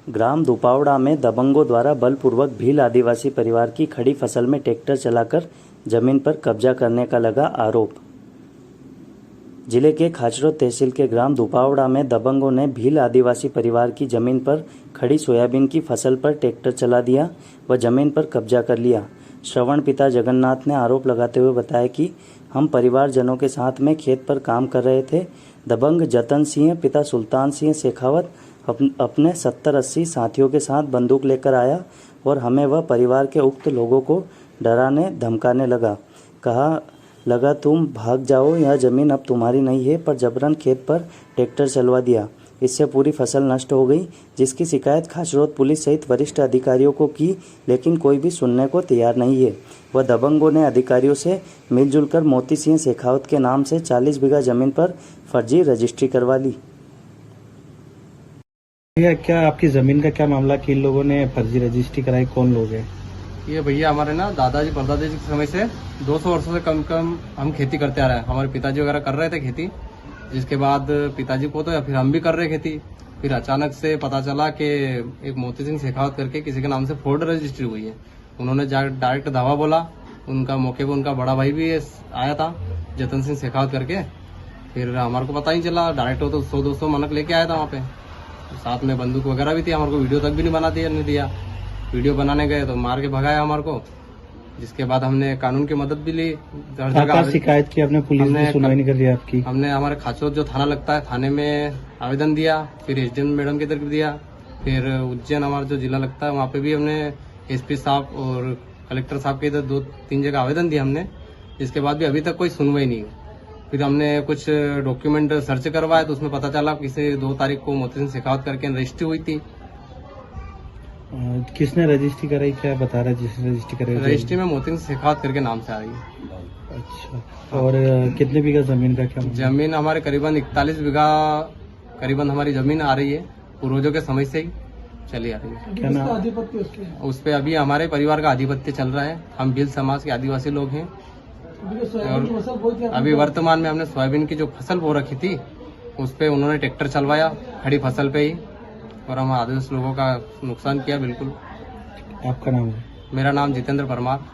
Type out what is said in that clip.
ग्राम दुपावड़ा में दबंगों द्वारा बलपूर्वक भील आदिवासी परिवार की खड़ी फसल में ट्रैक्टर चलाकर जमीन पर कब्जा करने का लगा आरोप। जिले के खाचरो तहसील के ग्राम दुपावड़ा में दबंगों ने भील आदिवासी परिवार की जमीन पर खड़ी सोयाबीन की फसल पर ट्रैक्टर चला दिया व जमीन पर कब्जा कर लिया। श्रवण पिता जगन्नाथ ने आरोप लगाते हुए बताया कि हम परिवारजनों के साथ में खेत पर काम कर रहे थे। दबंग जतन सिंह पिता सुल्तान सिंह शेखावत अपने 70-80 साथियों के साथ बंदूक लेकर आया और हमें व परिवार के उक्त लोगों को डराने धमकाने लगा। कहा लगा तुम भाग जाओ, यह ज़मीन अब तुम्हारी नहीं है, पर जबरन खेत पर ट्रैक्टर चलवा दिया। इससे पूरी फसल नष्ट हो गई, जिसकी शिकायत खाचरोद पुलिस सहित वरिष्ठ अधिकारियों को की, लेकिन कोई भी सुनने को तैयार नहीं है। वह दबंगों ने अधिकारियों से मिलजुल कर मोती सिंह शेखावत के नाम से 40 बीघा जमीन पर फर्जी रजिस्ट्री करवा ली। क्या आपकी जमीन का क्या मामला कि इन लोगों ने फर्जी रजिस्ट्री कराई? कौन लोग हैं ये? भैया हमारे ना दादाजी परदादा जी के समय से 200 वर्षों से कम हम खेती करते आ रहे हैं। हमारे पिताजी वगैरह कर रहे थे खेती, जिसके बाद पिताजी को तो या फिर हम भी कर रहे खेती। फिर अचानक से पता चला कि एक मोती सिंह शेखावत करके किसी के नाम से फोर्ड रजिस्ट्री हुई है। उन्होंने डायरेक्ट धावा बोला। उनका मौके पर उनका बड़ा भाई भी आया था, जतन सिंह शेखावत करके। फिर हमारे को पता ही चला, डायरेक्ट तो 100-200 मनक लेके आया था वहाँ पे, साथ में बंदूक वगैरह भी थी। हमारे को वीडियो तक भी नहीं दिया। वीडियो बनाने गए तो मार के भगाया हमारे को, जिसके बाद हमने कानून की मदद भी ली। हर जगह शिकायत की आपने, पुलिस ने सुनवाई नहीं कर रही आपकी? हमने हमारे खाचरोद जो थाना लगता है, थाने में आवेदन दिया, फिर एसडीएम मैडम की तरफ दिया, फिर उज्जैन हमारा जो जिला लगता है वहाँ पे भी हमने एसपी साहब और कलेक्टर साहब के इधर 2-3 जगह आवेदन दिया हमने, जिसके बाद भी अभी तक कोई सुनवाई नहीं। फिर हमने कुछ डॉक्यूमेंट सर्च करवाया तो उसमें पता चला किसी 2 तारीख को मोती सिंह शेखावत करके रजिस्ट्री हुई थी। किसने रजिस्ट्री कराई, क्या बता रहा है जिसने रजिस्ट्री कराई? रजिस्ट्री में मोती सिंह शेखावत करके नाम से आ रही है। अच्छा, और कितने बीघा जमीन का क्या? जमीन हमारे करीबन 41 बीघा करीबन हमारी जमीन आ रही है। पूर्वजों के समय से ही चली आ रही है। क्या नाम? उस पे अभी हमारे परिवार का आधिपत्य चल रहा है। हम भील समाज के आदिवासी लोग हैं और अभी वर्तमान में हमने सोयाबीन की जो फसल बो रखी थी उस पे उन्होंने ट्रैक्टर चलवाया खड़ी फसल पे ही, और हम आदिवासी लोगों का नुकसान किया। बिल्कुल। आपका नाम है? मेरा नाम जितेंद्र परमार।